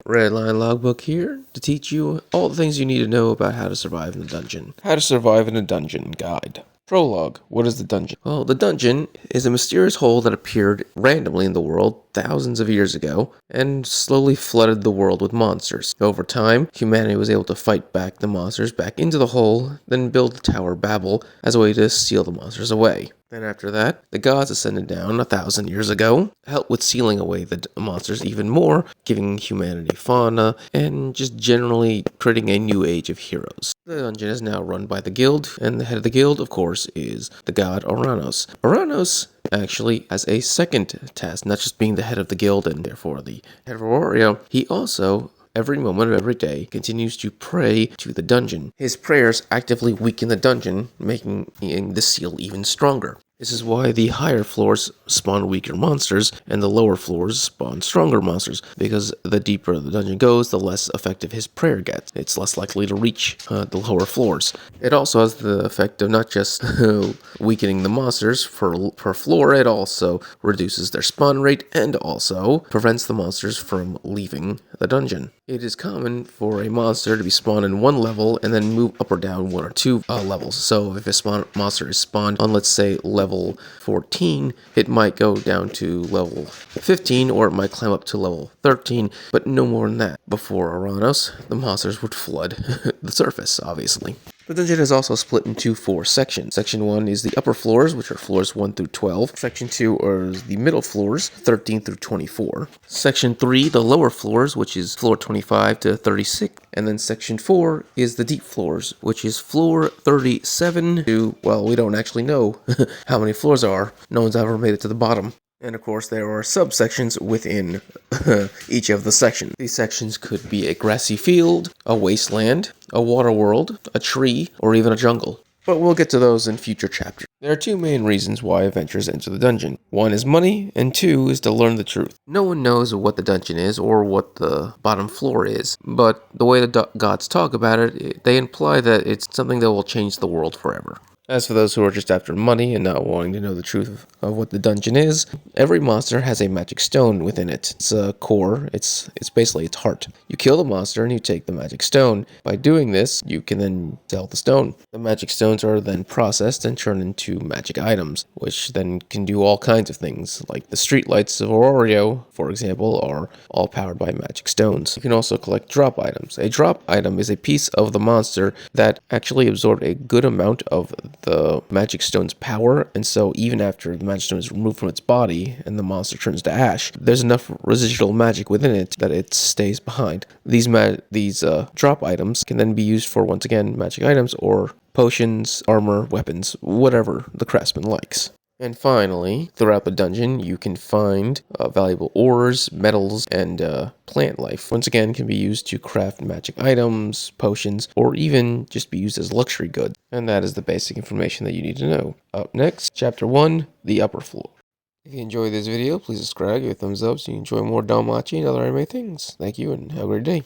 Redline Logbook here to teach you all the things you need to know about how to survive in the dungeon. How to survive in a dungeon guide. Prologue. What is the dungeon? Well, the dungeon is a mysterious hole that appeared randomly in the world thousands of years ago and slowly flooded the world with monsters. Over time, humanity was able to fight back the monsters back into the hole, then build the Tower Babel as a way to seal the monsters away. Then after that, the gods ascended down 1,000 years ago, helped with sealing away the monsters even more, giving humanity fauna, and just generally creating a new age of heroes. The dungeon is now run by the guild, and the head of the guild, of course, is the god Oranos. Oranos actually has a second task, not just being the head of the guild and therefore the head of Aurora. He also, every moment of every day, continues to pray to the dungeon. His prayers actively weaken the dungeon, making the seal even stronger. This is why the higher floors spawn weaker monsters, and the lower floors spawn stronger monsters, because the deeper the dungeon goes, the less effective his prayer gets. It's less likely to reach the lower floors. It also has the effect of not just weakening the monsters per floor, it also reduces their spawn rate, and also prevents the monsters from leaving the dungeon. It is common for a monster to be spawned in one level and then move up or down one or two levels. So if a monster is spawned on, let's say, level 14, it might go down to level 15, or it might climb up to level 13, but no more than that. Before Oranos, the monsters would flood the surface, obviously. The dungeon is also split into 4 sections. Section 1 is the upper floors, which are floors 1 through 12. Section 2 are the middle floors, 13 through 24. Section 3, the lower floors, which is floor 25 to 36. And then Section 4 is the deep floors, which is floor 37 to, well, we don't actually know how many floors there are. No one's ever made it to the bottom. And of course, there are subsections within each of the sections. These sections could be a grassy field, a wasteland, a water world, a tree, or even a jungle. But we'll get to those in future chapters. There are 2 main reasons why adventurers enter the dungeon. 1 is money, and 2 is to learn the truth. No one knows what the dungeon is or what the bottom floor is, but the way the gods talk about it, they imply that it's something that will change the world forever. As for those who are just after money and not wanting to know the truth of what the dungeon is, every monster has a magic stone within it. It's a core, it's basically its heart. You kill the monster and you take the magic stone. By doing this, you can then sell the stone. The magic stones are then processed and turned into magic items, which then can do all kinds of things, like the streetlights of Aurora, for example, are all powered by magic stones. You can also collect drop items. A drop item is a piece of the monster that actually absorbed a good amount of the magic stone's power, and so even after the magic stone is removed from its body and the monster turns to ash, there's enough residual magic within it that it stays behind. These drop items can then be used for, once again, magic items or potions, armor, weapons, whatever the craftsman likes. And finally, throughout the dungeon, you can find valuable ores, metals, and plant life. Once again, can be used to craft magic items, potions, or even just be used as luxury goods. And that is the basic information that you need to know. Up next, Chapter 1, the upper floor. If you enjoyed this video, please subscribe, give it a thumbs up so you enjoy more Danmachi and other anime things. Thank you, and have a great day.